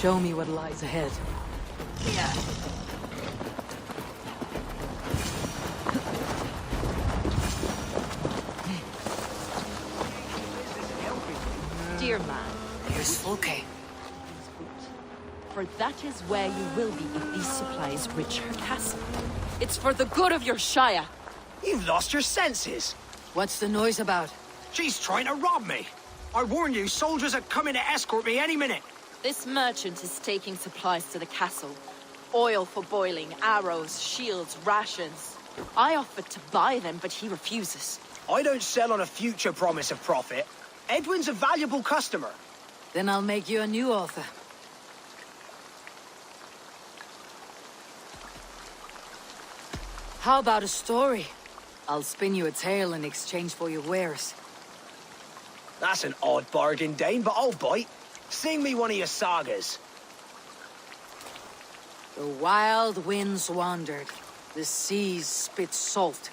Show me what lies ahead. Yeah. Dear man, Here's Fulke. for that is where you will be if these supplies reach her castle. It's for the good of your Shire. You've lost your senses. What's the noise about? She's trying to rob me. I warn you, soldiers are coming to escort me any minute. This merchant is taking supplies to the castle. Oil for boiling, arrows, shields, rations. I offered to buy them, but he refuses. I don't sell on a future promise of profit. Edwin's a valuable customer. Then I'll make you a new author. How about a story? I'll spin you a tale in exchange for your wares. That's an odd bargain, Dane, but I'll bite. Sing me one of your sagas. The wild winds wandered. The seas spit salt.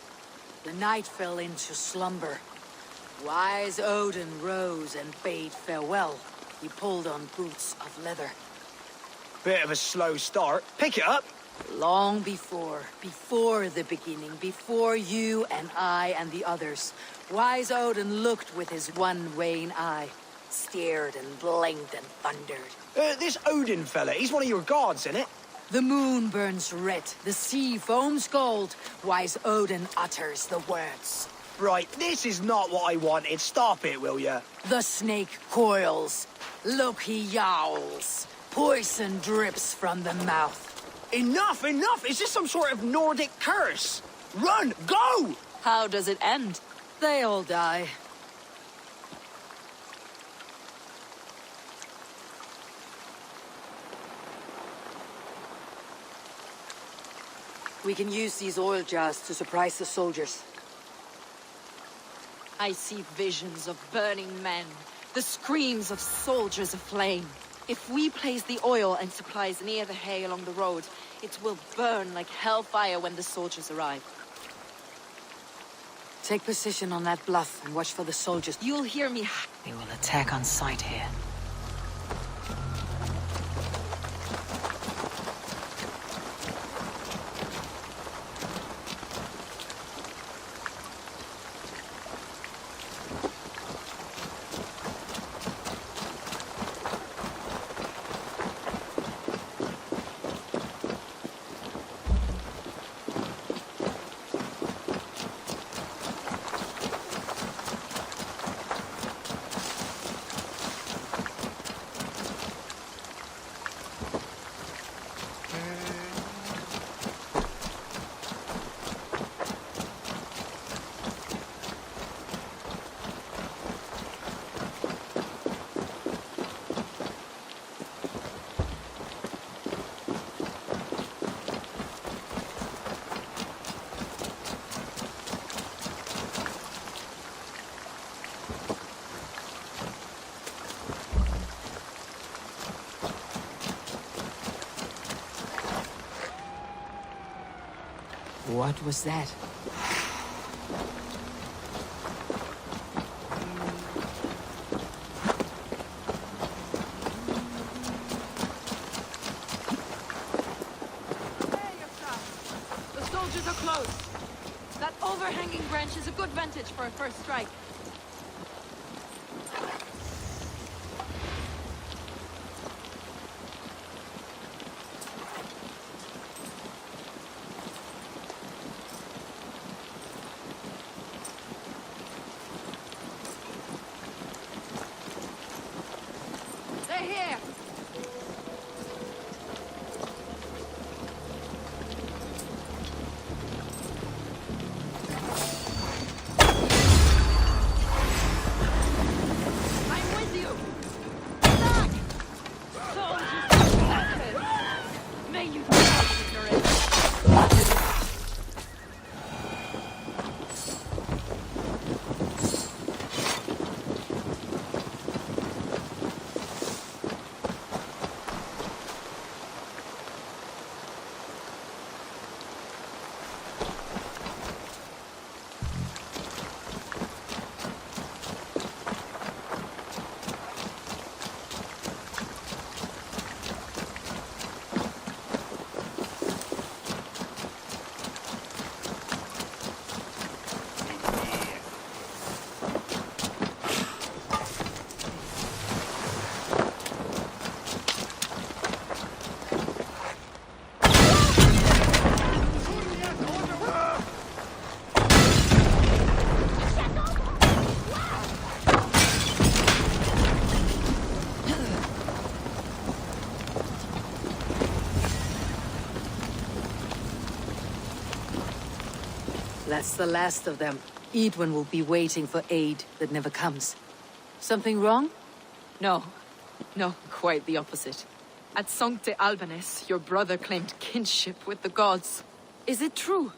The night fell into slumber. Wise Odin rose and bade farewell. He pulled on boots of leather. Bit of a slow start. Pick it up. Long before the beginning, before you and I and the others, wise Odin looked with his one vain eye, stared and blinked and thundered. This Odin fella, he's one of your gods, isn't it? The moon burns red, the sea foams gold, wise Odin utters the words. Right, this is not what I wanted. Stop it, will ya? The snake coils, look he yowls, poison drips from the mouth. Enough, enough! Is this some sort of Nordic curse? Run! Go! How does it end? They all die. We can use these oil jars to surprise the soldiers. I see visions of burning men, the screams of soldiers aflame. If we place the oil and supplies near the hay along the road, it will burn like hellfire when the soldiers arrive. Take position on that bluff and watch for the soldiers. You'll hear me. They will attack on sight here. What was that? The soldiers are close. That overhanging branch is a good vantage for a first strike. They're here! That's the last of them. Edwin will be waiting for aid that never comes. Something wrong? No. No, quite the opposite. At Sancte Albanus, your brother claimed kinship with the gods. Is it true?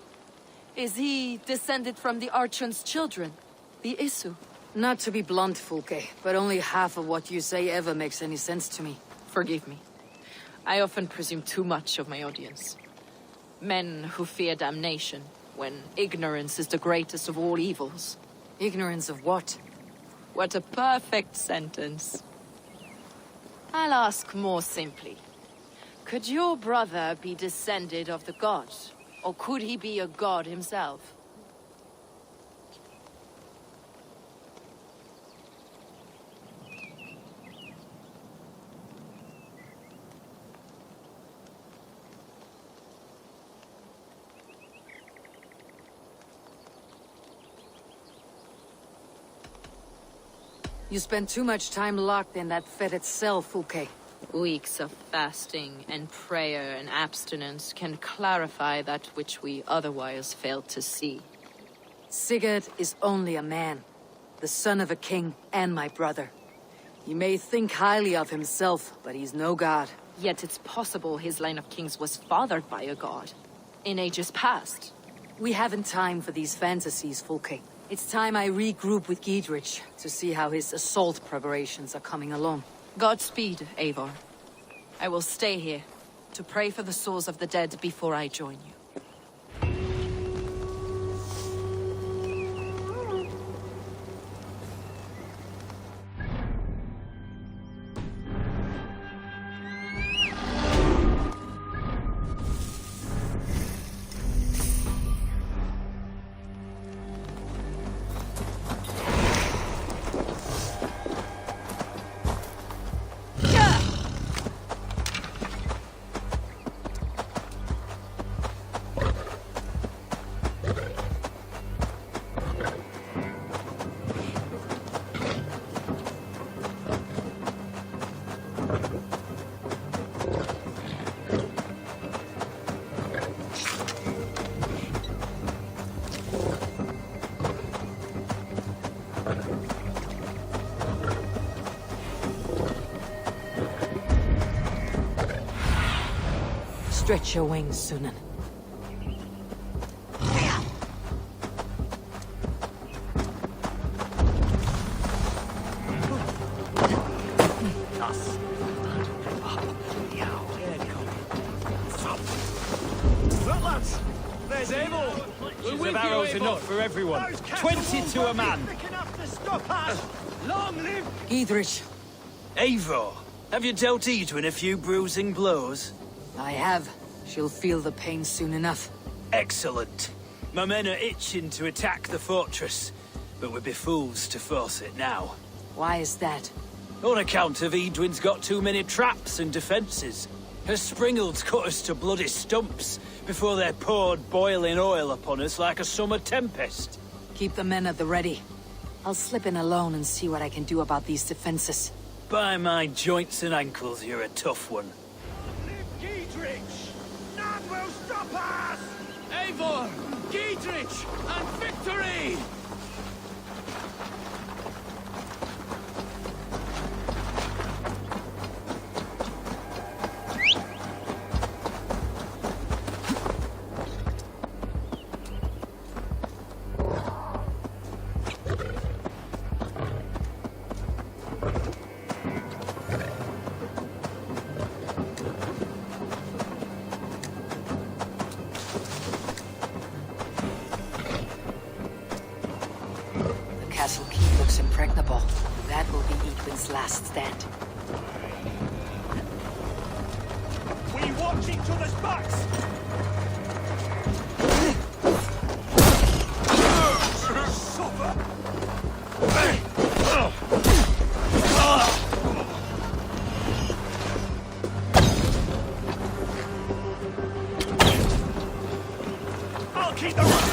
Is he descended from the Archon's children, the Isu? Not to be blunt, Fulke, but only half of what you say ever makes any sense to me. Forgive me. I often presume too much of my audience. Men who fear damnation, when ignorance is the greatest of all evils. Ignorance of what? What a perfect sentence. I'll ask more simply. Could your brother be descended of the gods? Or could he be a god himself? You spend too much time locked in that fetid cell, Fulke. Weeks of fasting and prayer and abstinence can clarify that which we otherwise fail to see. Sigurd is only a man, the son of a king and my brother. He may think highly of himself, but he's no god. Yet it's possible his line of kings was fathered by a god, in ages past. We haven't time for these fantasies, Fulke. It's time I regroup with Giedrich to see how his assault preparations are coming along. Godspeed, Eivor. I will stay here to pray for the souls of the dead before I join you. Stretch your wings, Sunan. Look, lads! There's Abel! She's of arrows enough for everyone. 20 to a man. Long live Giedrich, Eivor, have you dealt Edwin a few bruising blows? I have. She'll feel the pain soon enough. Excellent. My men are itching to attack the fortress, but we'd be fools to force it now. Why is that? On account of Edwin's got too many traps and defences. Her springalds cut us to bloody stumps before they poured boiling oil upon us like a summer tempest. Keep the men at the ready. I'll slip in alone and see what I can do about these defenses. By my joints and ankles, you're a tough one. live Giedrich! None will stop us! Eivor, Giedrich, and victory! Castle keep looks impregnable. That will be Edwin's last stand. We watch each other's backs! I'll keep the run!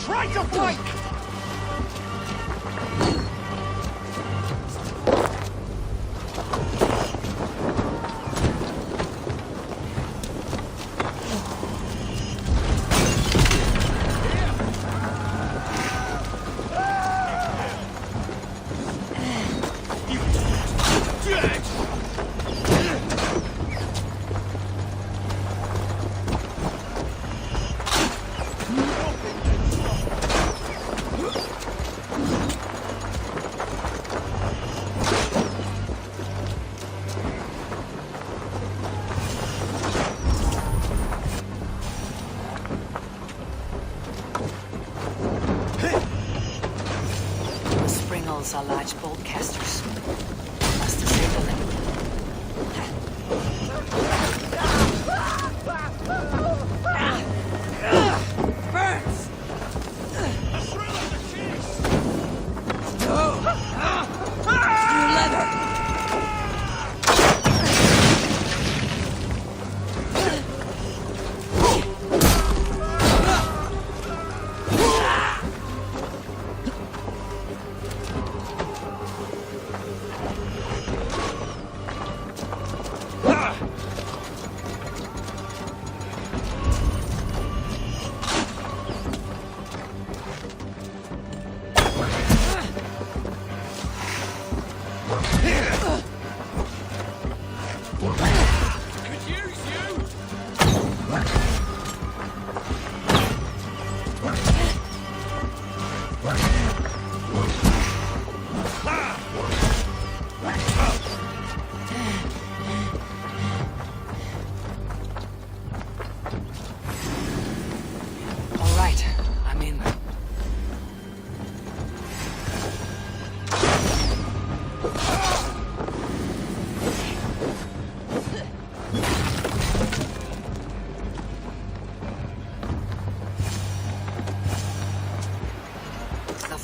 Try to flank! Are large bolt casters. Must disable them. Burns! A shrill of the chase! Through leather!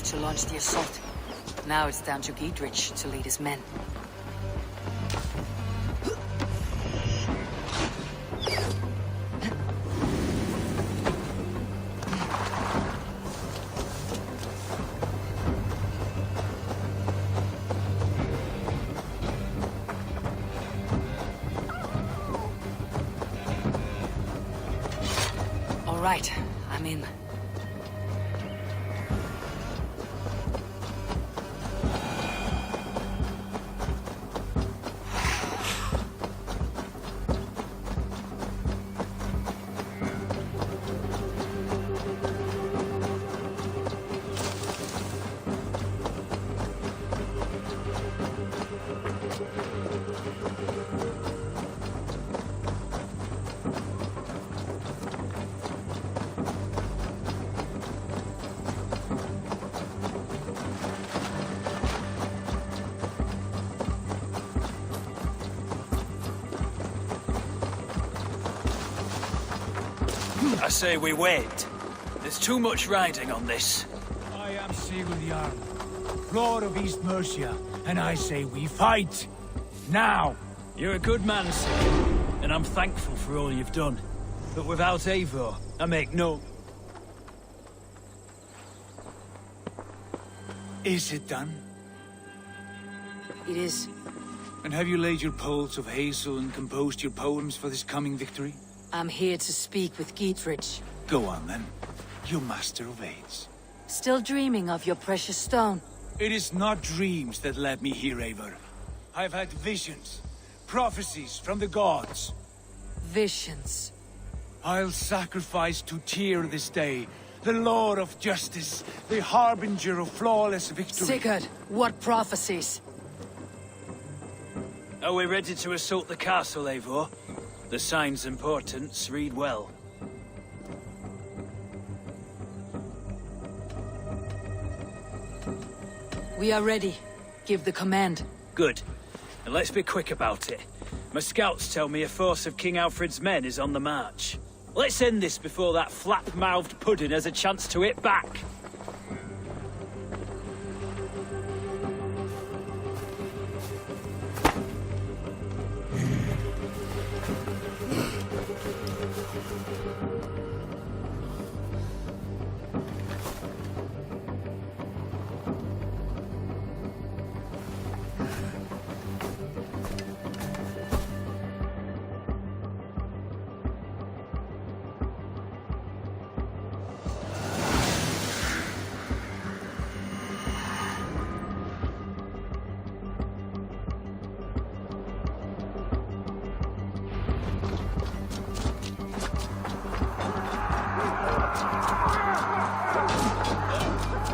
To launch the assault. Now it's down to Giedrich to lead his men. All right, I'm in. I say we wait. There's too much riding on this. I am Sigurd, Lord of East Mercia, and I say we fight! Now! You're a good man, Sigurd, and I'm thankful for all you've done. But without Eivor, I make no... Is it done? It is. And have you laid your poles of hazel and composed your poems for this coming victory? I'm here to speak with Giedrich. Go on, then. You master of aids. Still dreaming of your precious stone? It is not dreams that led me here, Eivor. I've had visions, prophecies from the gods. Visions. I'll sacrifice to Tyr this day, the Lord of Justice, the harbinger of flawless victory. Sigurd, what prophecies? Are we ready to assault the castle, Eivor? The sign's importance, read well. We are ready. Give the command. Good. And let's be quick about it. My scouts tell me a force of King Alfred's men is on the march. Let's end this before that flap-mouthed pudding has a chance to hit back.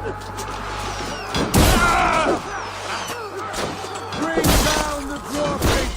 Bring down the drawbridge!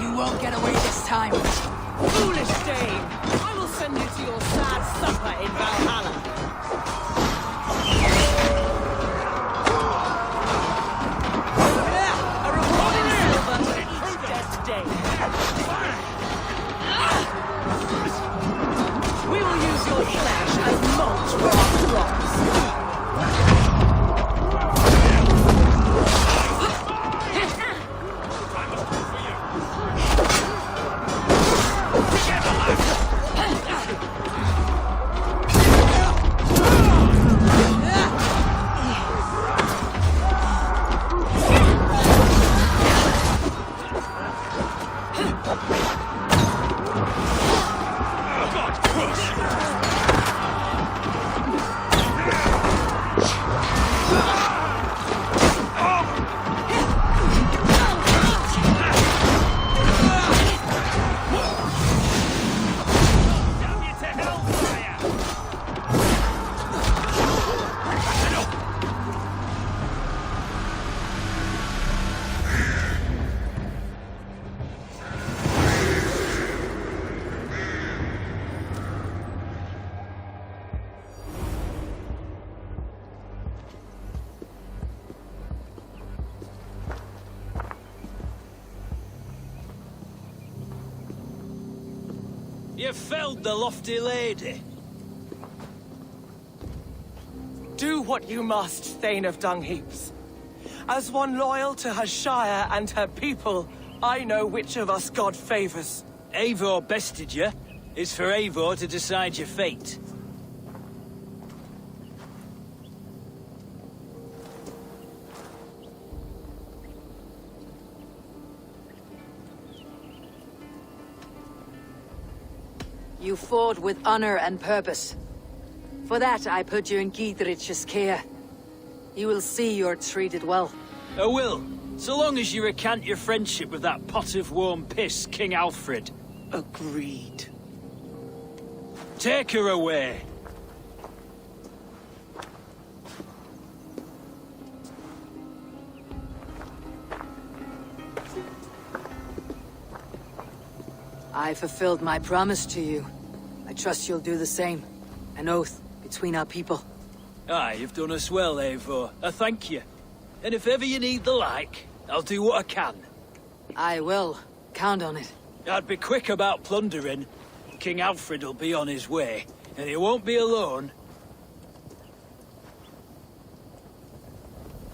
You won't get away this time. Foolish Dane! I will send you to your sad supper in Valhalla. A reward in silver for each dead Dane. We will use your flesh as mulch for our crops. Together, lads! You felled the lofty lady. Do what you must, Thane of Dungheaps. As one loyal to her shire and her people, I know which of us God favors. Eivor bested you. It's for Eivor to decide your fate. You fought with honor and purpose. For that, I put you in Gidrich's care. You will see you're treated well. I will, so long as you recant your friendship with that pot of warm piss, King Alfred. Agreed. Take her away. I fulfilled my promise to you. I trust you'll do the same. An oath between our people. Aye, you've done us well, Eivor. I thank you. And if ever you need the like, I'll do what I can. I will. Count on it. I'd be quick about plundering. King Alfred will be on his way, and he won't be alone.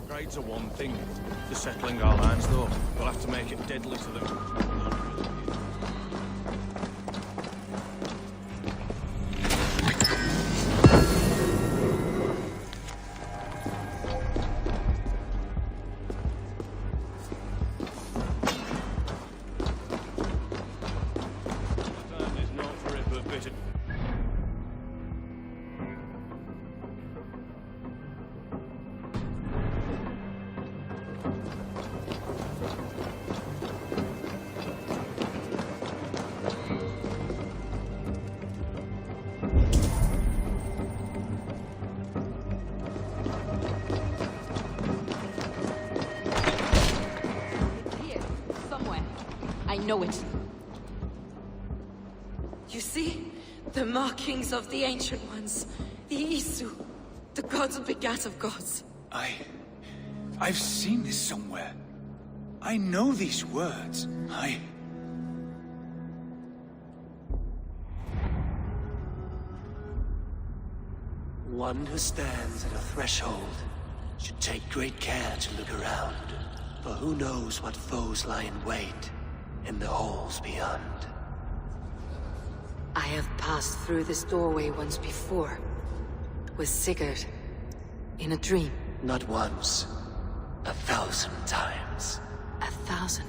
Trades are one thing. The settling our lands, though, we'll have to make it deadly to them. Know it. You see? The markings of the Ancient Ones. The Isu. The gods begat of gods. I've seen this somewhere. I know these words. One who stands at a threshold should take great care to look around, for who knows what foes lie in wait in the halls beyond. I have passed through this doorway once before. With Sigurd. In a dream. Not once. 1,000 times. 1,000?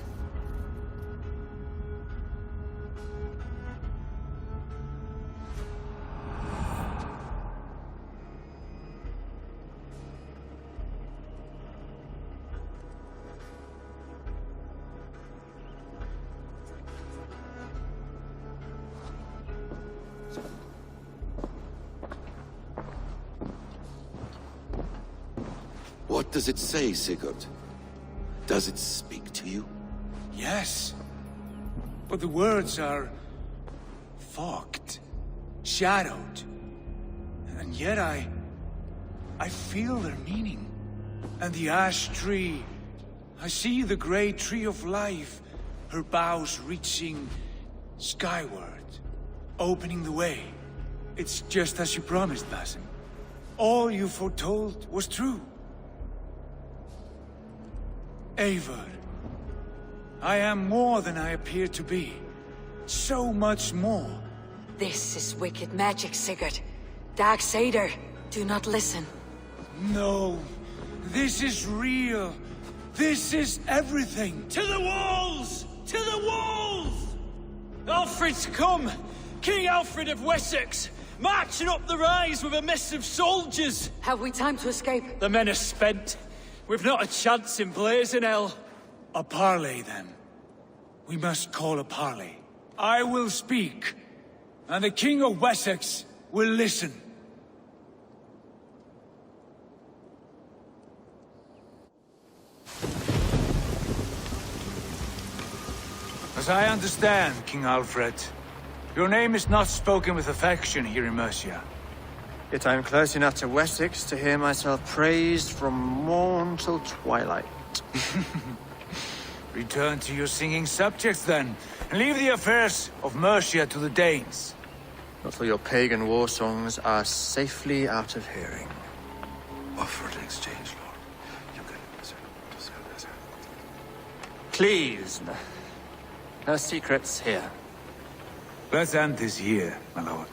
What does it say, Sigurd? Does it speak to you? Yes. But the words are fogged, shadowed. And yet I feel their meaning. And the ash tree, I see the great tree of life, her boughs reaching skyward, opening the way. It's just as you promised, Basim. All you foretold was true. Eivor, I am more than I appear to be. So much more. This is wicked magic, Sigurd. Darksader, do not listen. No, this is real. This is everything. To the walls! To the walls! Alfred's come! King Alfred of Wessex, marching up the rise with a mess of soldiers. Have we time to escape? The men are spent. We've not a chance in blazing hell. A parley, then. We must call a parley. I will speak, and the King of Wessex will listen. As I understand, King Alfred, your name is not spoken with affection here in Mercia. Yet I am close enough to Wessex to hear myself praised from morn till twilight. Return to your singing subjects, then, and leave the affairs of Mercia to the Danes. Not till your pagan war songs are safely out of hearing. Offer an exchange, Lord. You can... Please, no secrets here. Let's end this here, my lord.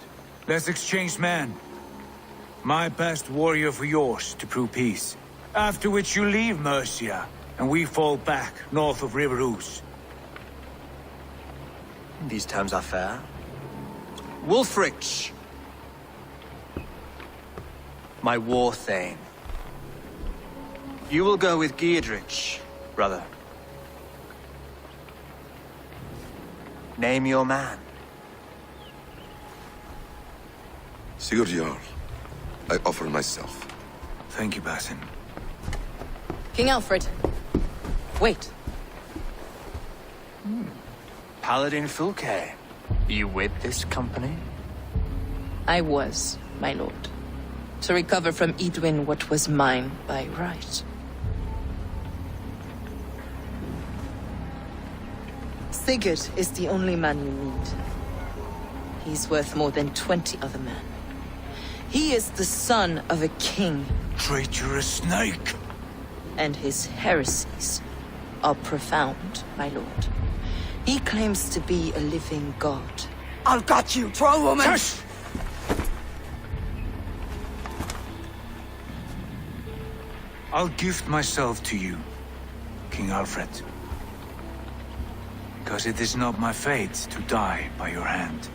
Let's exchange men. My best warrior for yours to prove peace. After which you leave Mercia, and we fall back north of River Ouse. These terms are fair. Wulfrich, my war thane. You will go with Geodrich, brother. Name your man. Sigurd Jarl, I offer myself. Thank you, Basin. King Alfred. Wait. Paladin Fulke. You with this company? I was, my lord. To recover from Edwin what was mine by right. Sigurd is the only man you need. He's worth more than 20 other men. He is the son of a king. Traitorous snake! And his heresies are profound, my lord. He claims to be a living god. I've got you, troll woman! Hush! I'll gift myself to you, King Alfred. Because it is not my fate to die by your hand.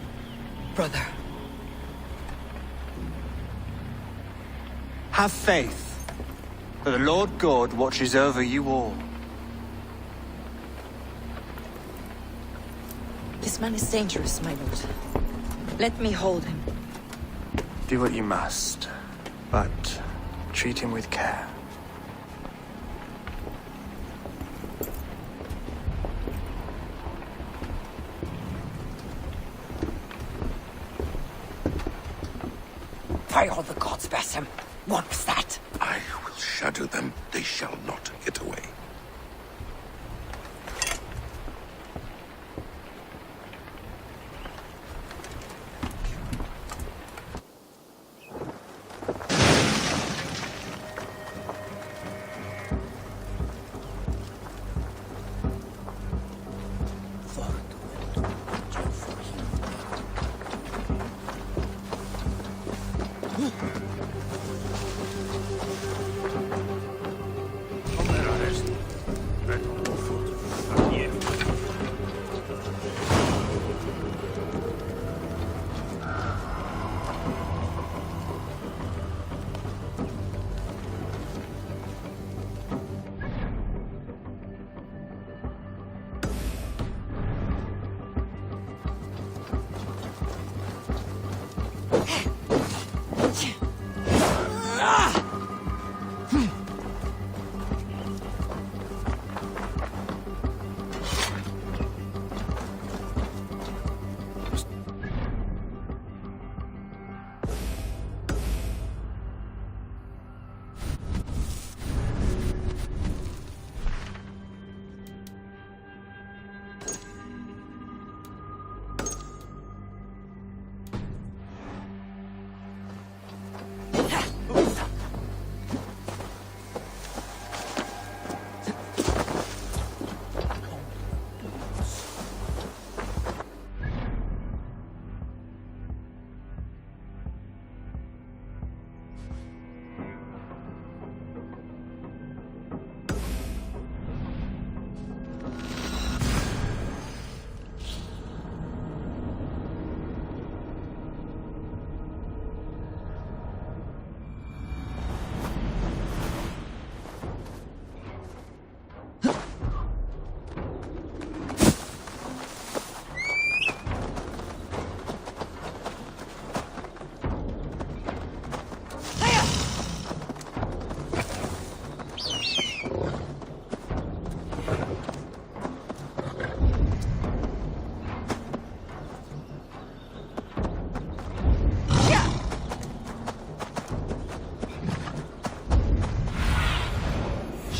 Brother. Have faith, for the Lord God watches over you all. This man is dangerous, my lord. Let me hold him. Do what you must, but treat him with care. By all the gods, Basim. What was that? I will shatter them. They shall not get away.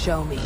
Show me.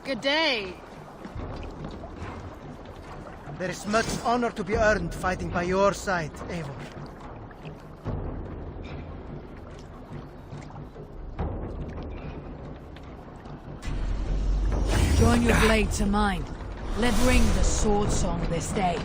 Good day. There is much honor to be earned fighting by your side, Eivor. Join your blade to mine. Let ring the sword song this day.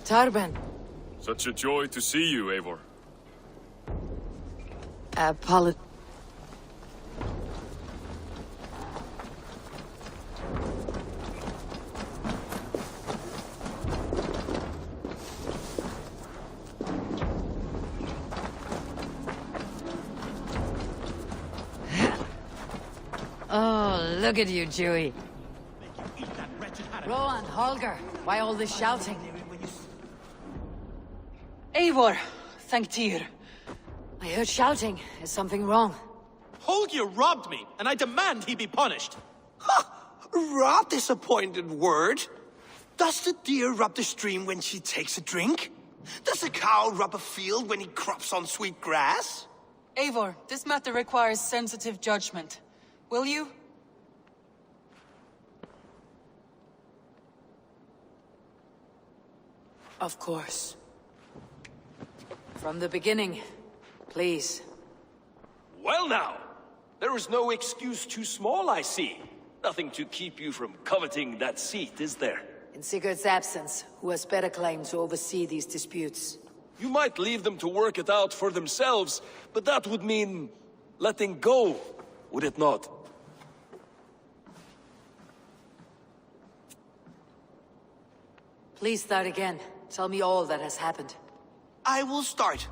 Tarben. Such a joy to see you, Eivor. Paladin. Oh, look at you, Dewey. Rowan, Holger, why all this shouting? Eivor, thank Tyr. I heard shouting. Is something wrong? Holger robbed me, and I demand he be punished. Robbed is a pointed word. Does the deer rub the stream when she takes a drink? Does a cow rub a field when he crops on sweet grass? Eivor, this matter requires sensitive judgment. Will you? Of course. From the beginning, please. Well now, there is no excuse too small, I see. Nothing to keep you from coveting that seat, is there? In Sigurd's absence, who has better claim to oversee these disputes? You might leave them to work it out for themselves, but that would mean letting go, would it not? Please start again. Tell me all that has happened. I will start.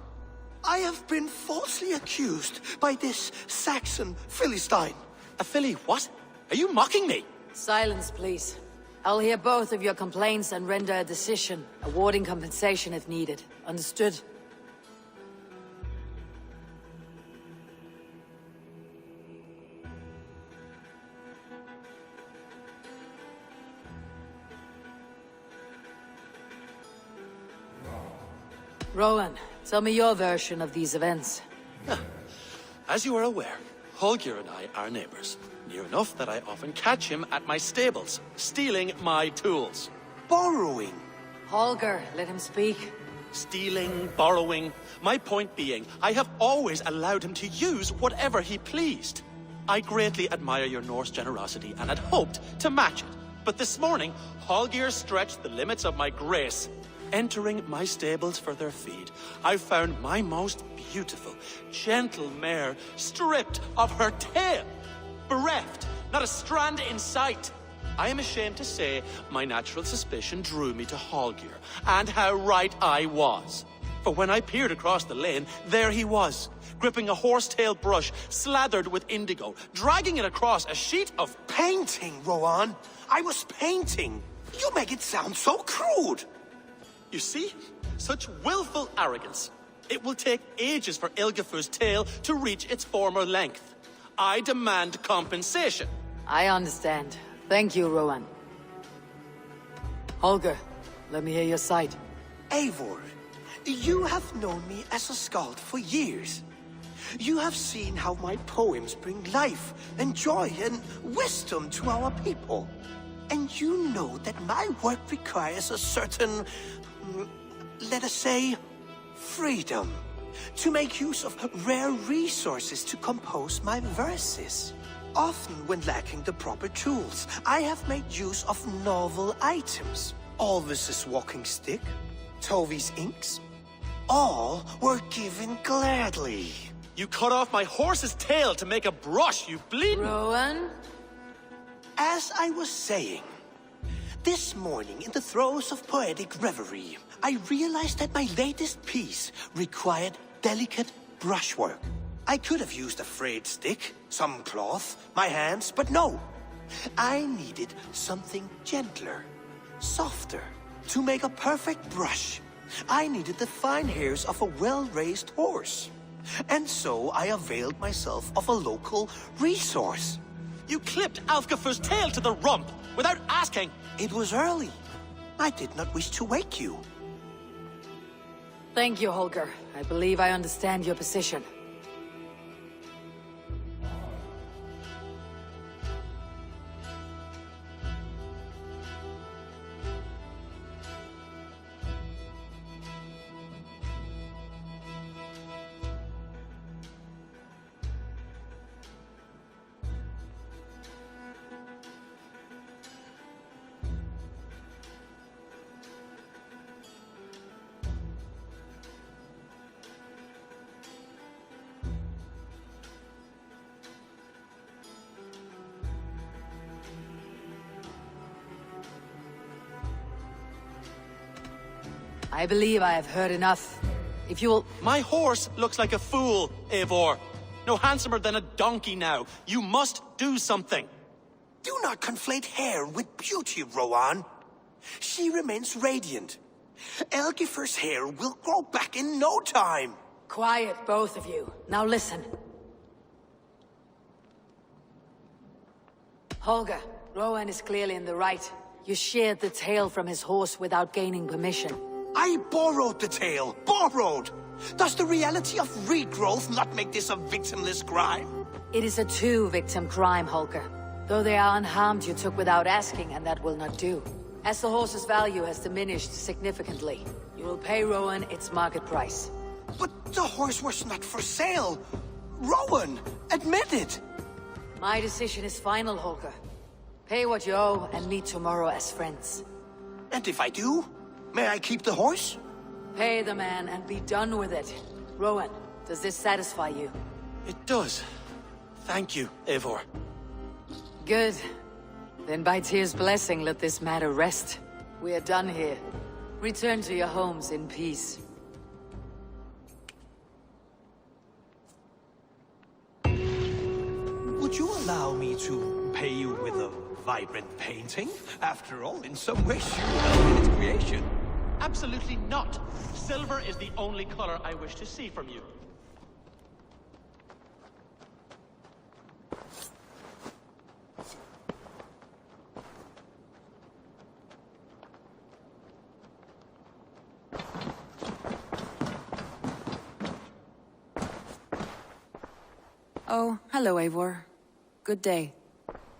I have been falsely accused by this Saxon Philistine. A Philly what? Are you mocking me? Silence, please. I'll hear both of your complaints and render a decision, awarding compensation if needed. Understood? Rowan, tell me your version of these events. As you are aware, Holger and I are neighbors. Near enough that I often catch him at my stables, stealing my tools. Borrowing? Holger, let him speak. Stealing, borrowing. My point being, I have always allowed him to use whatever he pleased. I greatly admire your Norse generosity and had hoped to match it. But this morning, Hallgeir stretched the limits of my grace. Entering my stables for their feed, I found my most beautiful, gentle mare stripped of her tail. Bereft, not a strand in sight. I am ashamed to say my natural suspicion drew me to Hallgeir, and how right I was. For when I peered across the lane, there he was, gripping a horsetail brush slathered with indigo, dragging it across a sheet of painting, Rowan. I was painting. You make it sound so crude. You see? Such willful arrogance. It will take ages for Ilgafur's tail to reach its former length. I demand compensation. I understand. Thank you, Rowan. Holger, let me hear your side. Eivor, you have known me as a skald for years. You have seen how my poems bring life and joy and wisdom to our people. And you know that my work requires a certain, let us say, freedom. To make use of rare resources to compose my verses. Often when lacking the proper tools, I have made use of novel items. Alvis's walking stick, Tovi's inks. All were given gladly. You cut off my horse's tail to make a brush, you bleeding... Rowan? As I was saying, this morning in the throes of poetic reverie, I realized that my latest piece required delicate brushwork. I could have used a frayed stick, some cloth, my hands, but no. I needed something gentler, softer. To make a perfect brush, I needed the fine hairs of a well-raised horse. And so I availed myself of a local resource. You clipped Alfgafur's tail to the rump, without asking. It was early. I did not wish to wake you. Thank you, Holger. I believe I understand your position. I believe I have heard enough. If you'll... My horse looks like a fool, Eivor. No handsomer than a donkey now. You must do something. Do not conflate hair with beauty, Rowan. She remains radiant. Elgifur's hair will grow back in no time. Quiet, both of you. Now listen. Holger, Rowan is clearly in the right. You sheared the tail from his horse without gaining permission. I borrowed the tail. Borrowed! Does the reality of regrowth not make this a victimless crime? It is a two-victim crime, Holger. Though they are unharmed, you took without asking, and that will not do. As the horse's value has diminished significantly, you will pay Rowan its market price. But the horse was not for sale. Rowan, admit it. My decision is final, Holger. Pay what you owe and meet tomorrow as friends. And if I do, may I keep the horse? Pay the man and be done with it. Rowan, does this satisfy you? It does. Thank you, Eivor. Good. Then by Tyr's blessing, let this matter rest. We are done here. Return to your homes in peace. Would you allow me to pay you with a vibrant painting? After all, in some ways you helped in its creation. Absolutely not. Silver is the only color I wish to see from you. Oh, hello, Eivor. Good day.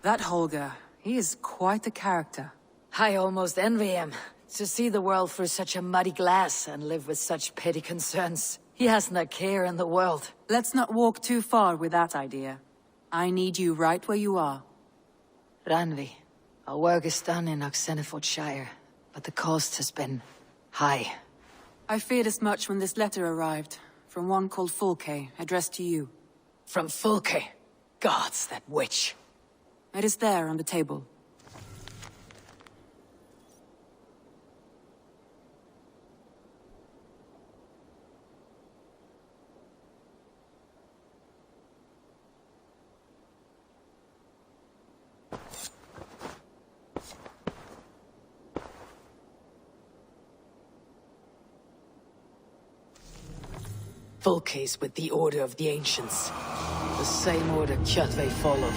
That Holger, he is quite the character. I almost envy him. To see the world through such a muddy glass and live with such petty concerns. He hasn't a care in the world. Let's not walk too far with that idea. I need you right where you are. Randvi, our work is done in Shire, but the cost has been high. I feared as much when this letter arrived, from one called Fulke, addressed to you. From Fulke? Gods, that witch. It is there on the table. Fulke's with the Order of the Ancients. The same order Kjotve followed.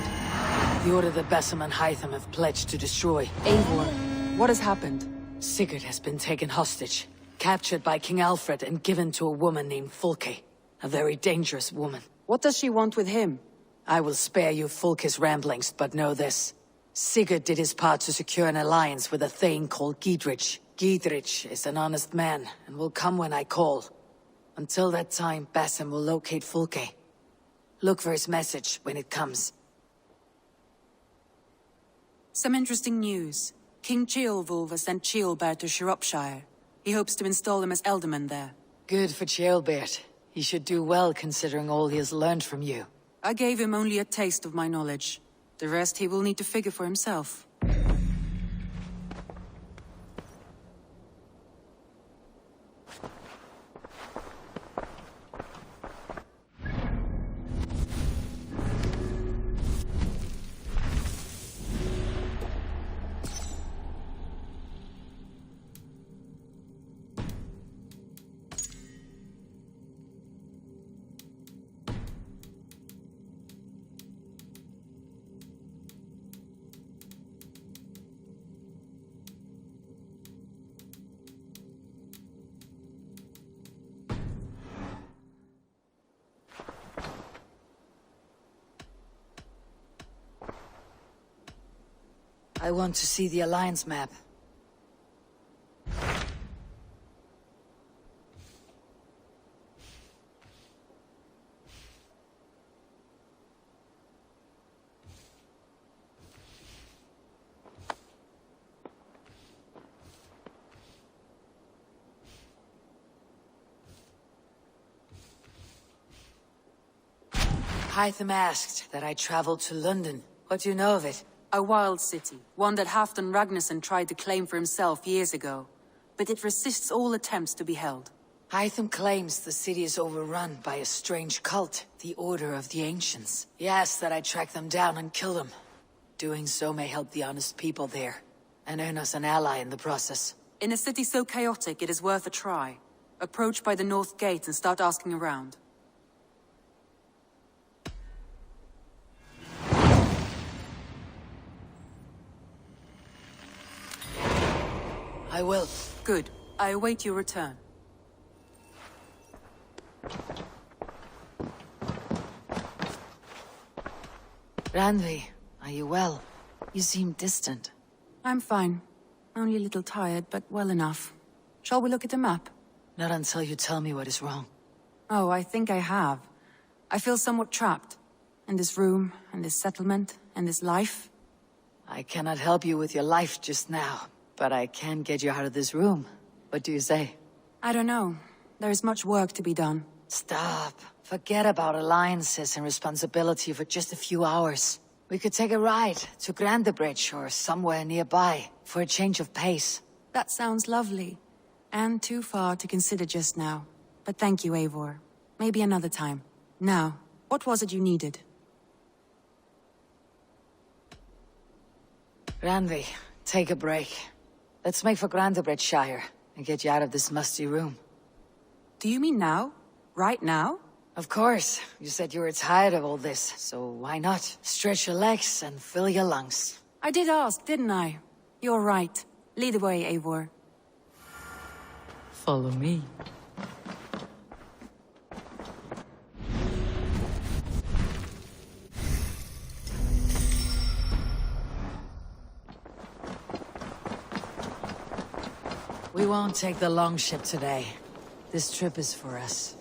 The order that Basim and Hytham have pledged to destroy. Eivor, what has happened? Sigurd has been taken hostage, captured by King Alfred and given to a woman named Fulke. A very dangerous woman. What does she want with him? I will spare you Fulke's ramblings, but know this. Sigurd did his part to secure an alliance with a thane called Gidrich. Gidrich is an honest man, and will come when I call. Until that time, Basim will locate Fulke. Look for his message when it comes. Some interesting news. King Ceolwulf has sent Ceolbert to Shropshire. He hopes to install him as Elderman there. Good for Ceolbert. He should do well considering all he has learned from you. I gave him only a taste of my knowledge. The rest he will need to figure for himself. I want to see the Alliance map. Hytham asked that I travel to London. What do you know of it? A wild city, one that Halfdan Ragnarsson tried to claim for himself years ago. But it resists all attempts to be held. Hytham claims the city is overrun by a strange cult, the Order of the Ancients. He asks that I track them down and kill them. Doing so may help the honest people there, and earn us an ally in the process. In a city so chaotic, it is worth a try. Approach by the North Gate and start asking around. I will. Good. I await your return. Randvi, are you well? You seem distant. I'm fine. Only a little tired, but well enough. Shall we look at the map? Not until you tell me what is wrong. Oh, I think I have. I feel somewhat trapped. In this room, and this settlement, and this life. I cannot help you with your life just now. But I can get you out of this room. What do you say? I don't know. There is much work to be done. Stop. Forget about alliances and responsibility for just a few hours. We could take a ride to Grandebridge or somewhere nearby for a change of pace. That sounds lovely. And too far to consider just now. But thank you, Eivor. Maybe another time. Now, what was it you needed? Randvi, take a break. Let's make for Grandebridgeshire and get you out of this musty room. Do you mean now? Right now? Of course. You said you were tired of all this, so why not? Stretch your legs and fill your lungs. I did ask, didn't I? You're right. Lead the way, Eivor. Follow me. We won't take the long ship today. This trip is for us.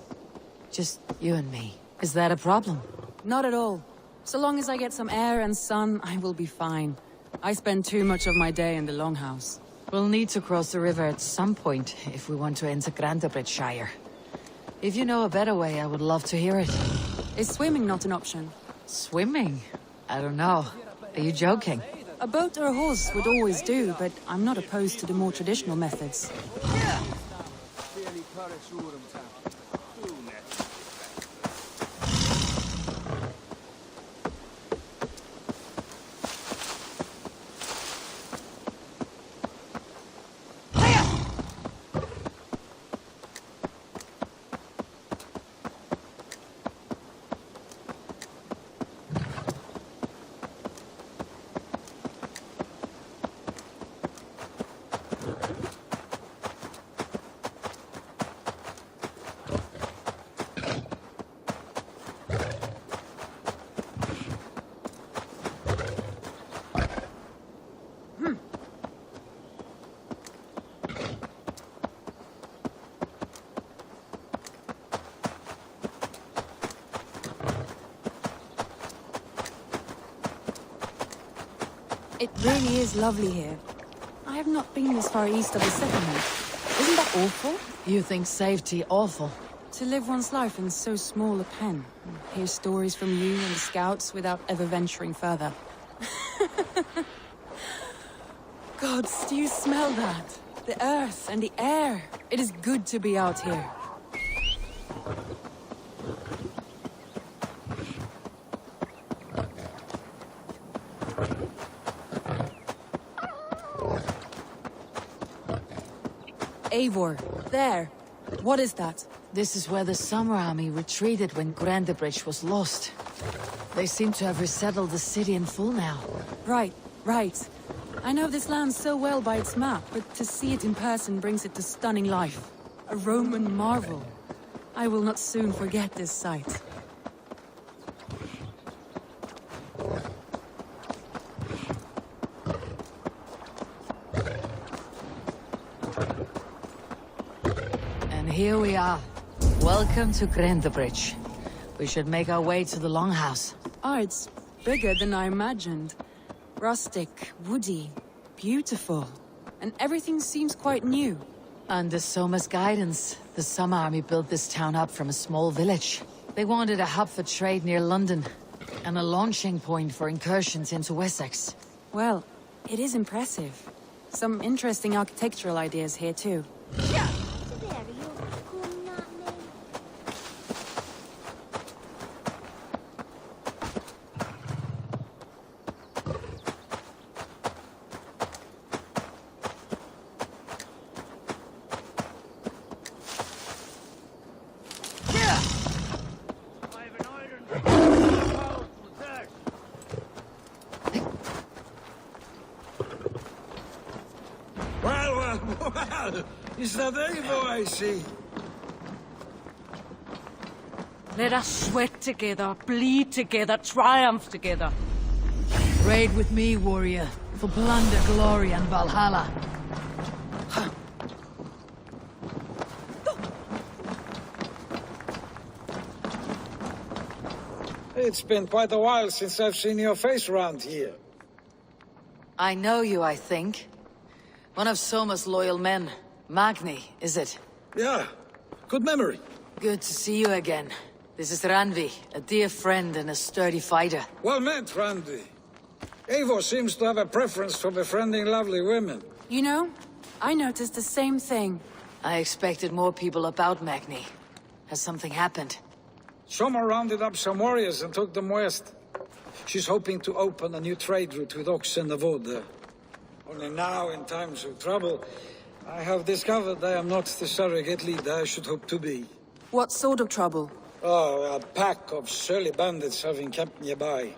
Just you and me. Is that a problem? Not at all. So long as I get some air and sun, I will be fine. I spend too much of my day in the Longhouse. We'll need to cross the river at some point if we want to enter Grantebridgeshire. If you know a better way, I would love to hear it. Is swimming not an option? Swimming? I don't know. Are you joking? A boat or a horse would always do, but I'm not opposed to the more traditional methods. It really is lovely here. I have not been this far east of the settlement. Isn't that awful? You think safety awful? To live one's life in so small a pen, and hear stories from you and the scouts without ever venturing further. Gods, do you smell that? The earth and the air. It is good to be out here. Eivor, there. What is that? This is where the Summer Army retreated when Grantebridge was lost. They seem to have resettled the city in full now. Right, right. I know this land so well by its map, but to see it in person brings it to stunning life. A Roman marvel. I will not soon forget this sight. Here we are. Welcome to Grantebridge. We should make our way to the Longhouse. Oh, it's bigger than I imagined. Rustic, woody, beautiful. And everything seems quite new. Under Soma's guidance, the Summer Army built this town up from a small village. They wanted a hub for trade near London, and a launching point for incursions into Wessex. Well, it is impressive. Some interesting architectural ideas here too. Well, is that Eivor I see? Let us sweat together, bleed together, triumph together. Raid with me, warrior, for plunder, glory, and Valhalla. It's been quite a while since I've seen your face around here. I know you, I think. One of Soma's loyal men. Magni, is it? Yeah, good memory. Good to see you again. This is Randvi, a dear friend and a sturdy fighter. Well met, Randvi. Eivor seems to have a preference for befriending lovely women. You know, I noticed the same thing. I expected more people about Magni. Has something happened? Soma rounded up some warriors and took them west. She's hoping to open a new trade route with Ox and Avoda. Only now, in times of trouble, I have discovered I am not the surrogate leader I should hope to be. What sort of trouble? Oh, a pack of surly bandits have encamped nearby.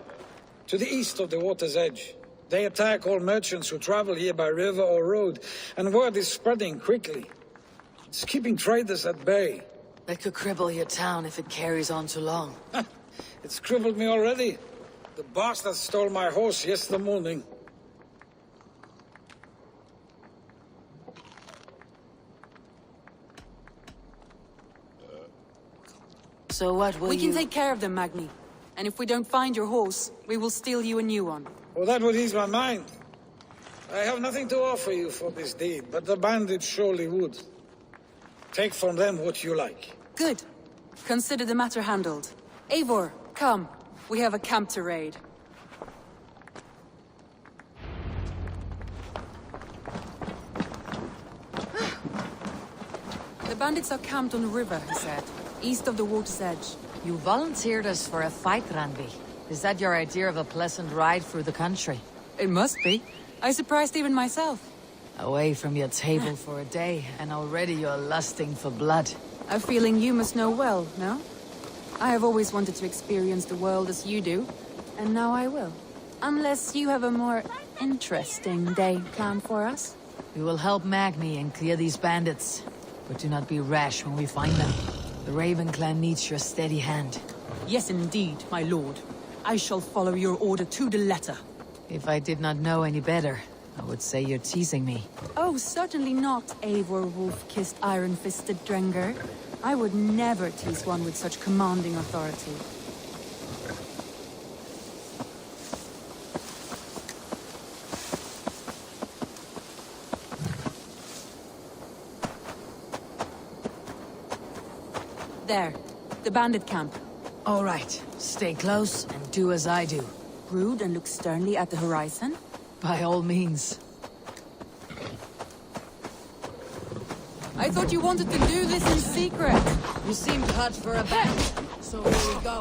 To the east of the water's edge. They attack all merchants who travel here by river or road, and word is spreading quickly. It's keeping traders at bay. That could cripple your town if it carries on too long. It's crippled me already. The bastard stole my horse yesterday morning. So what will We can take care of them, Magni. And if we don't find your horse, we will steal you a new one. Well, that would ease my mind. I have nothing to offer you for this deed, but the bandits surely would. Take from them what you like. Good. Consider the matter handled. Eivor, come. We have a camp to raid. The bandits are camped on the river, he said, east of the water's edge. You volunteered us for a fight, Randvi. Is that your idea of a pleasant ride through the country? It must be. I surprised even myself. Away from your table for a day, and already you're lusting for blood. A feeling you must know well, no? I have always wanted to experience the world as you do, and now I will. Unless you have a more interesting day planned for us. We will help Magni and clear these bandits, but do not be rash when we find them. The Raven clan needs your steady hand. Yes, indeed, my lord. I shall follow your order to the letter. If I did not know any better, I would say you're teasing me. Oh, certainly not, Eivor wolf-kissed iron-fisted Drenger. I would never tease one with such commanding authority. There, the bandit camp. All right, stay close and do as I do. Brood and look sternly at the horizon? By all means. I thought you wanted to do this in secret. You seemed hot for a bet, so here we go.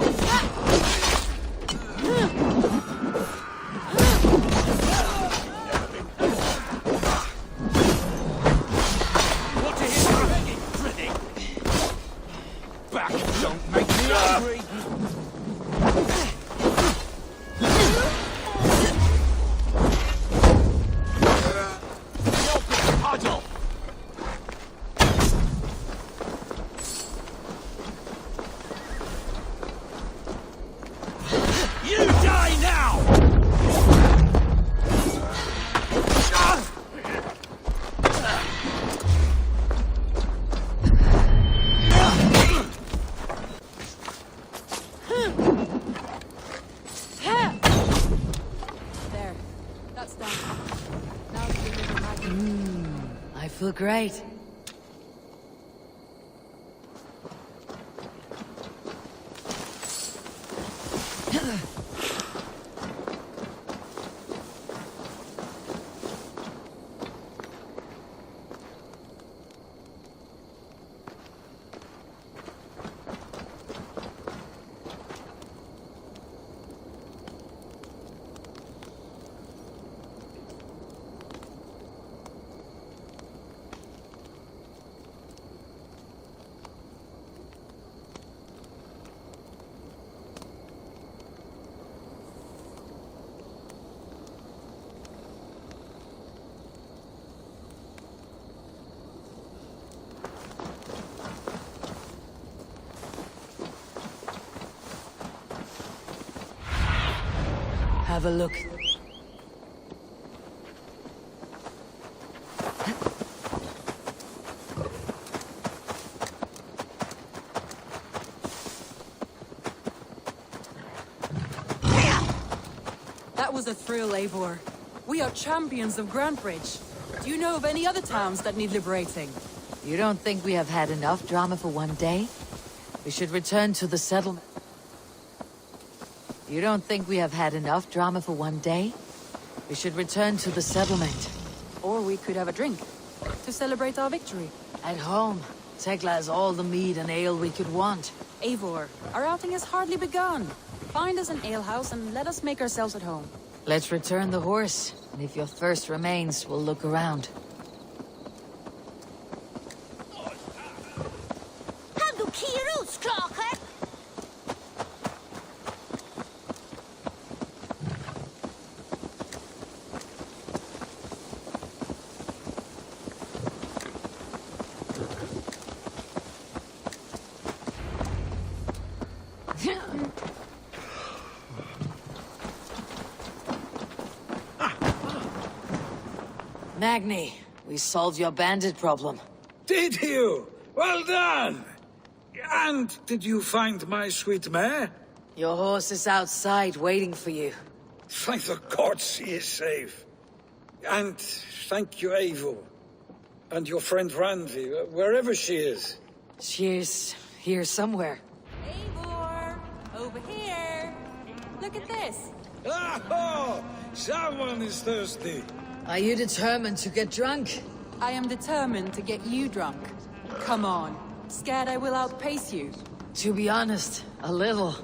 What to his begging, pretty? Back, don't make me angry. I feel great. Have a look. That was a thrill, Eivor. We are champions of Grantbridge. Do you know of any other towns that need liberating? You don't think we have had enough drama for one day? We should return to the settlement. You don't think we have had enough drama for one day? We should return to the settlement. Or we could have a drink, to celebrate our victory. At home, Tekla has all the mead and ale we could want. Eivor, our outing has hardly begun. Find us an alehouse and let us make ourselves at home. Let's return the horse, and if your thirst remains, we'll look around. Magni, we solved your bandit problem. Did you? Well done! And did you find my sweet mare? Your horse is outside waiting for you. Thank the gods he is safe. And thank you, Eivor. And your friend Randvi, wherever she is. She's here somewhere. Eivor! Over here! Look at this! Oh! Someone is thirsty. Are you determined to get drunk? I am determined to get you drunk. Come on. Scared I will outpace you? To be honest, a little.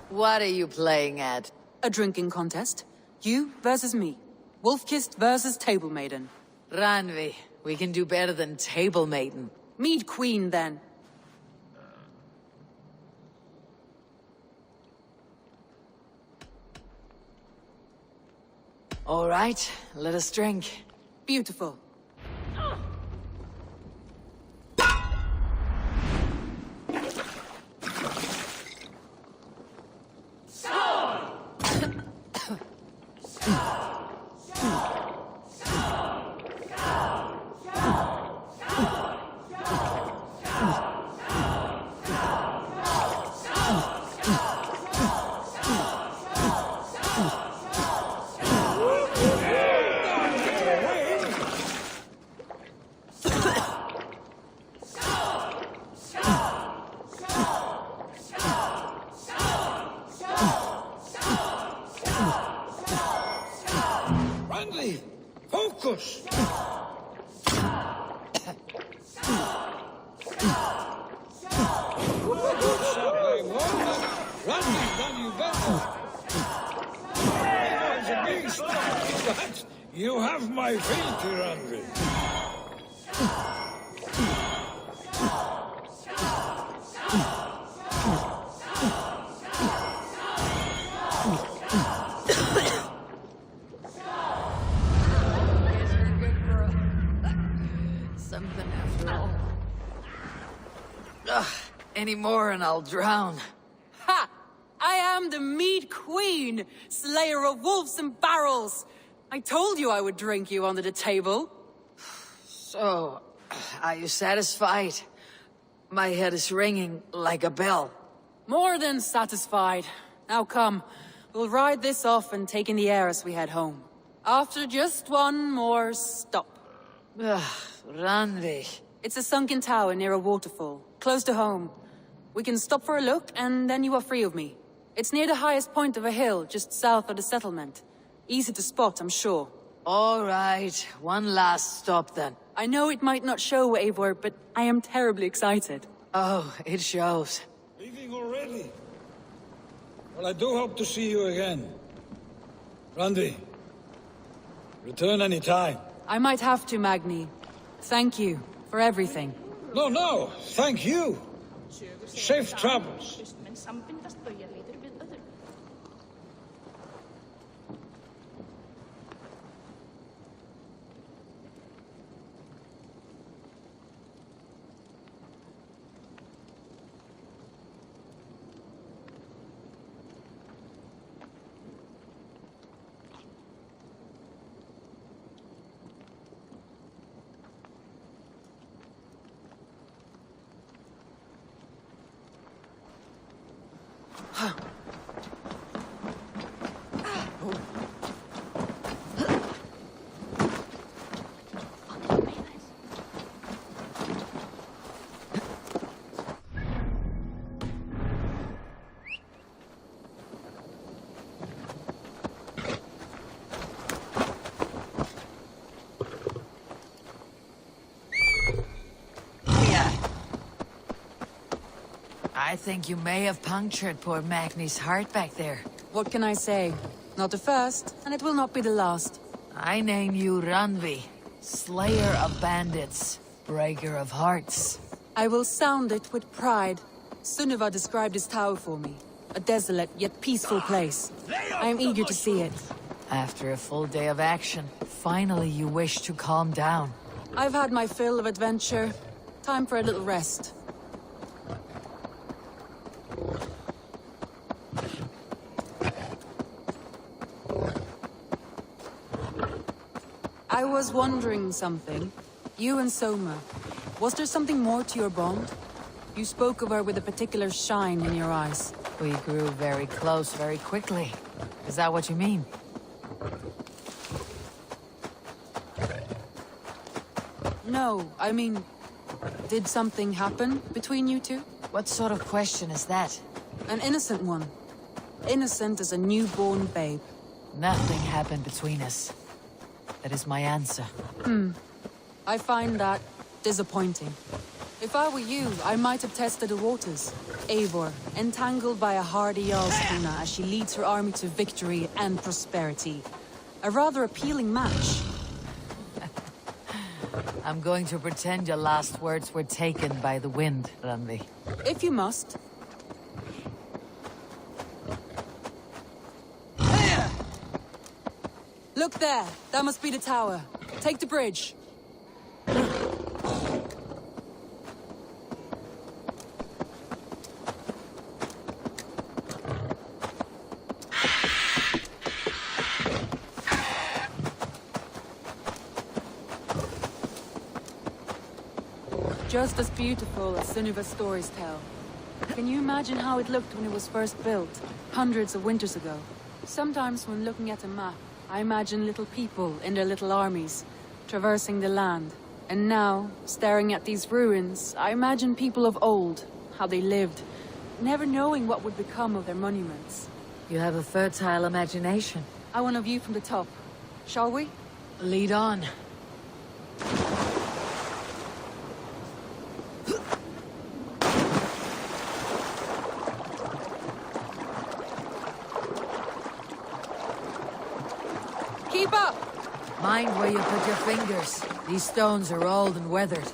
What are you playing at? A drinking contest. You versus me. Wolf-kissed versus Table Maiden. Randvi, we can do better than Table Maiden. Mead Queen, then. All right, let us drink. Beautiful. Focus! You have my feet, Randvi. Something after all. Ugh, any more and I'll drown. Ha! I am the Mead Queen, slayer of wolves and barrels. I told you I would drink you under the table. So, are you satisfied? My head is ringing like a bell. More than satisfied. Now come, we'll ride this off and take in the air as we head home. After just one more stop. Ugh, Randvi. It's a sunken tower near a waterfall, close to home. We can stop for a look, and then you are free of me. It's near the highest point of a hill, just south of the settlement. Easy to spot, I'm sure. All right, one last stop then. I know it might not show, Eivor, but I am terribly excited. Oh, it shows. Leaving already? Well, I do hope to see you again. Randvi, return any time. I might have to, Magni. Thank you for everything. No, thank you. Safe travels. I think you may have punctured poor Magni's heart back there. What can I say? Not the first, and it will not be the last. I name you Randvi, Slayer of Bandits, Breaker of Hearts. I will sound it with pride. Sunniva described this tower for me. A desolate yet peaceful place. I am eager to see it. After a full day of action, finally you wish to calm down. I've had my fill of adventure. Time for a little rest. I was wondering something. You and Soma, was there something more to your bond? You spoke of her with a particular shine in your eyes. We grew very close very quickly. Is that what you mean? No, I mean, did something happen between you two? What sort of question is that? An innocent one. Innocent as a newborn babe. Nothing happened between us. That is my answer. I find that disappointing. If I were you, I might have tested the waters. Eivor, entangled by a hardy Jarlskona as she leads her army to victory and prosperity. A rather appealing match. I'm going to pretend your last words were taken by the wind, Randvi. If you must. Look there! That must be the tower. Take the bridge. Just as beautiful as Sunniva's stories tell. Can you imagine how it looked when it was first built, hundreds of winters ago? Sometimes when looking at a map, I imagine little people in their little armies, traversing the land. And now, staring at these ruins, I imagine people of old, how they lived, never knowing what would become of their monuments. You have a fertile imagination. I want a view from the top. Shall we? Lead on. Keep up! Mind where you put your fingers. These stones are old and weathered.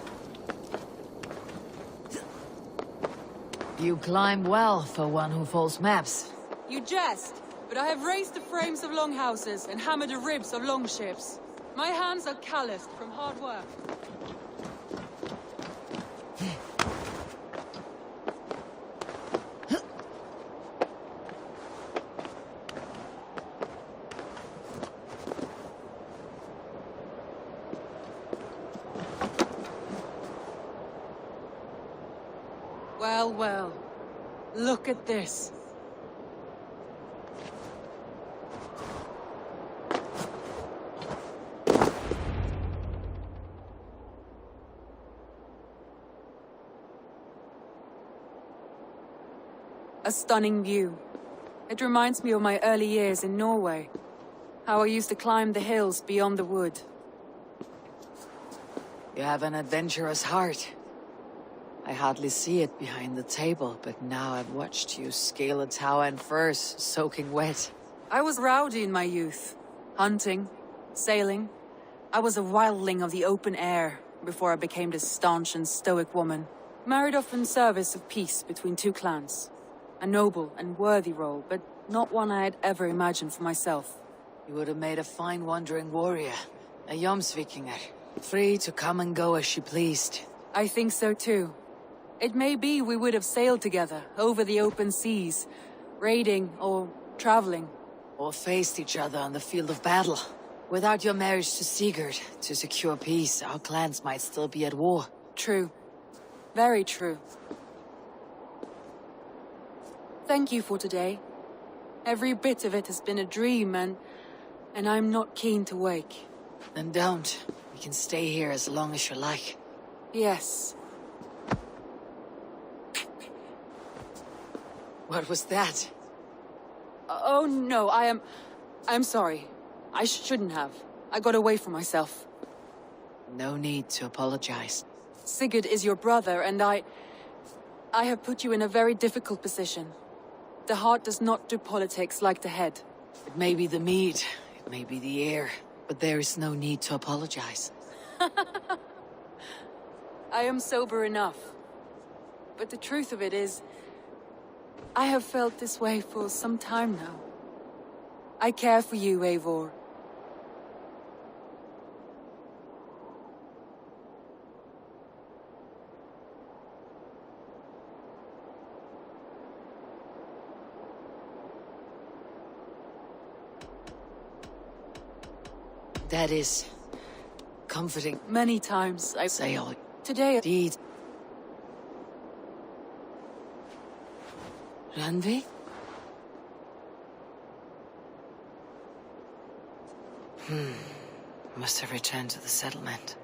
You climb well for one who folds maps. You jest, but I have raised the frames of longhouses and hammered the ribs of longships. My hands are calloused from hard work. Well, well. Look at this. A stunning view. It reminds me of my early years in Norway. How I used to climb the hills beyond the wood. You have an adventurous heart. I hardly see it behind the table, but now I've watched you scale a tower in furs, soaking wet. I was rowdy in my youth. Hunting, sailing. I was a wildling of the open air before I became this staunch and stoic woman. Married off in service of peace between two clans. A noble and worthy role, but not one I had ever imagined for myself. You would have made a fine wandering warrior. A Jomsvikinger. Free to come and go as she pleased. I think so too. It may be we would have sailed together, over the open seas, raiding or traveling. Or faced each other on the field of battle. Without your marriage to Sigurd, to secure peace, our clans might still be at war. True. Very true. Thank you for today. Every bit of it has been a dream, and I'm not keen to wake. Then don't. We can stay here as long as you like. Yes. What was that? Oh no, I'm sorry. I shouldn't have. I got away from myself. No need to apologize. Sigurd is your brother, and I I have put you in a very difficult position. The heart does not do politics like the head. It may be the meat, it may be the air, but there is no need to apologize. I am sober enough. But the truth of it is, I have felt this way for some time now. I care for you, Eivor. That is comforting. Many times I say all today deeds. Randvi? Must have returned to the settlement.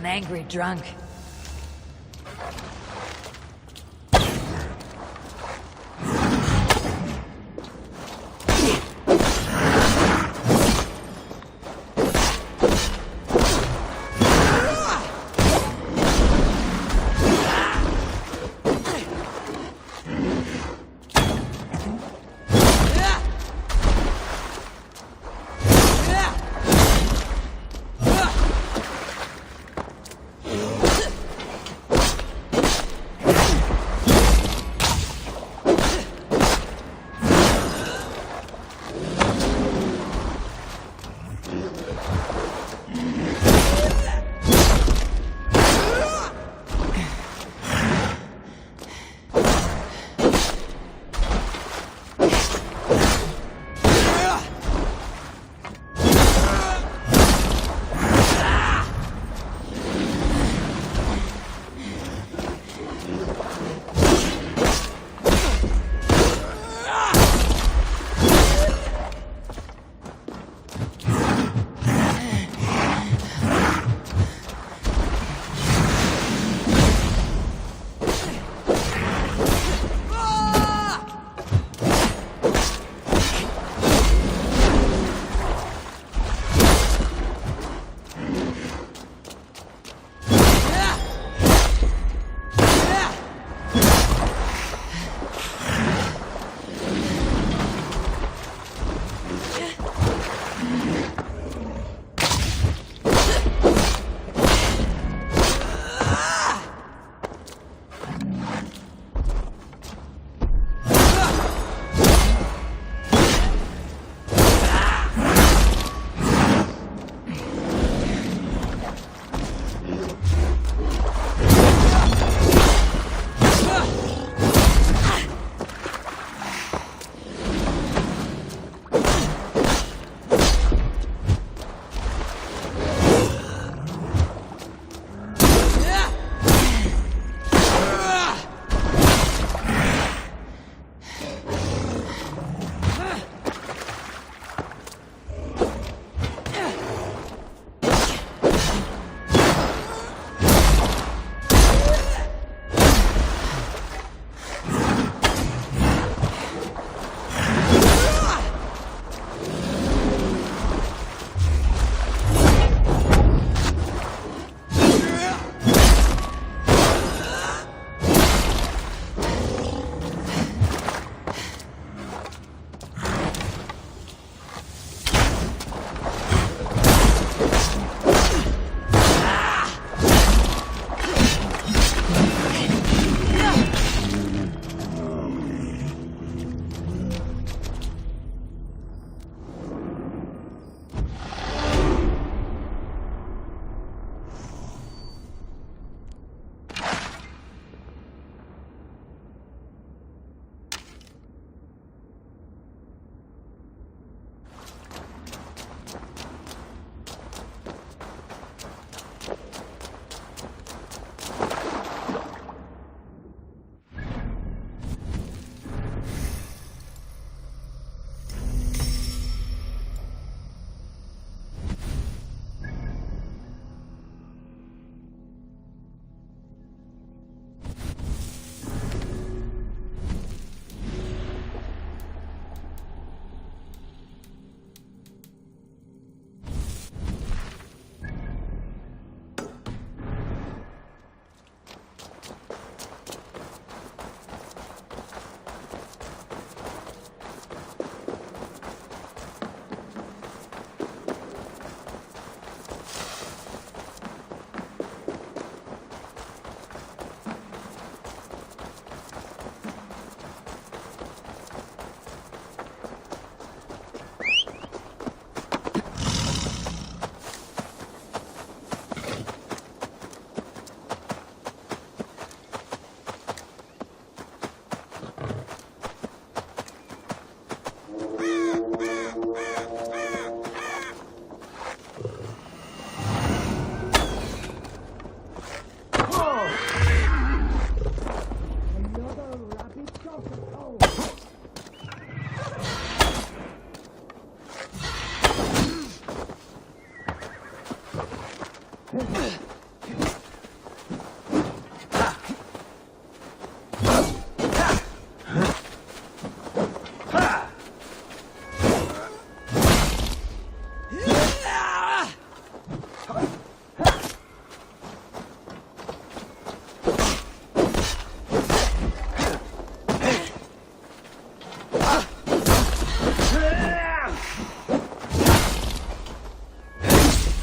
Angry drunk.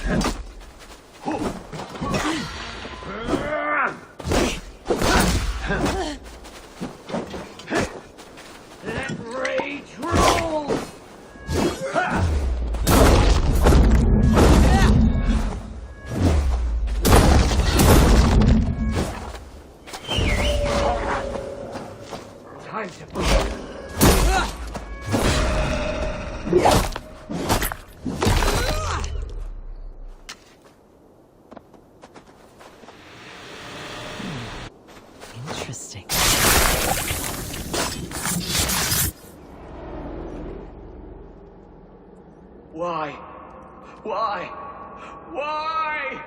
Let rage roll! Time to move. Interesting. Why? Why? Why?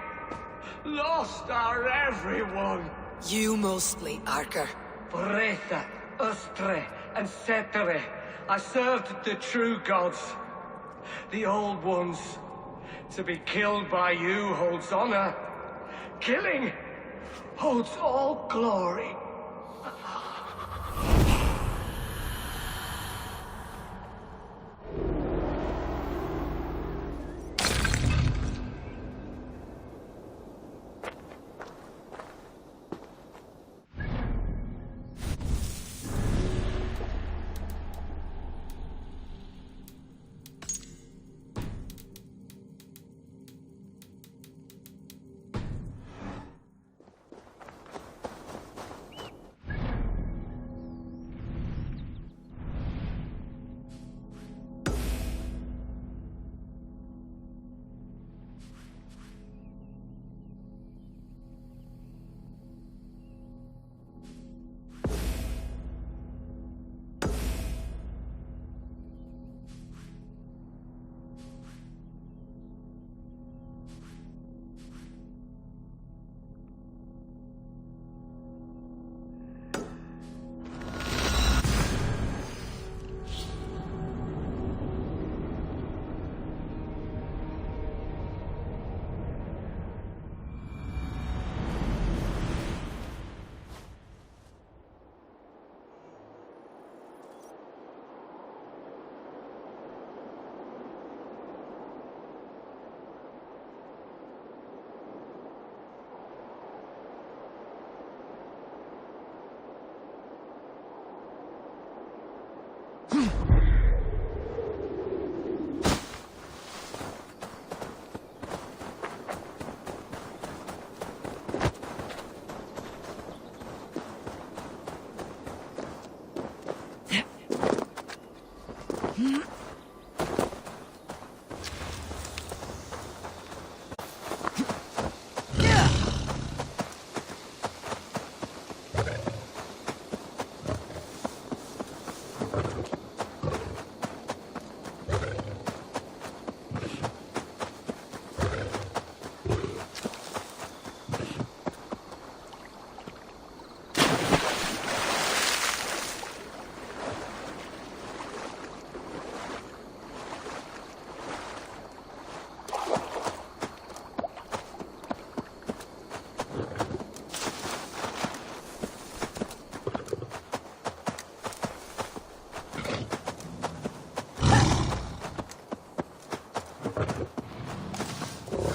Lost are everyone. You mostly, Archer. Bretha, Ustre, and Setere. I served the true gods. The old ones. To be killed by you holds honor. Killing holds all glory.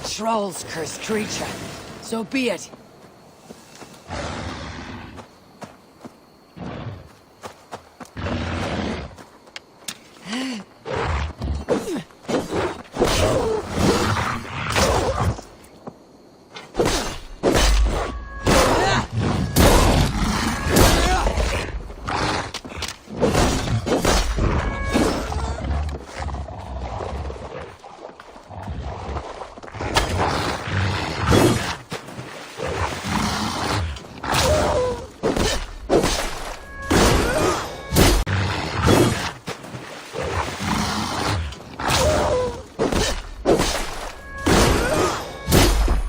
Trolls, cursed creature. So be it.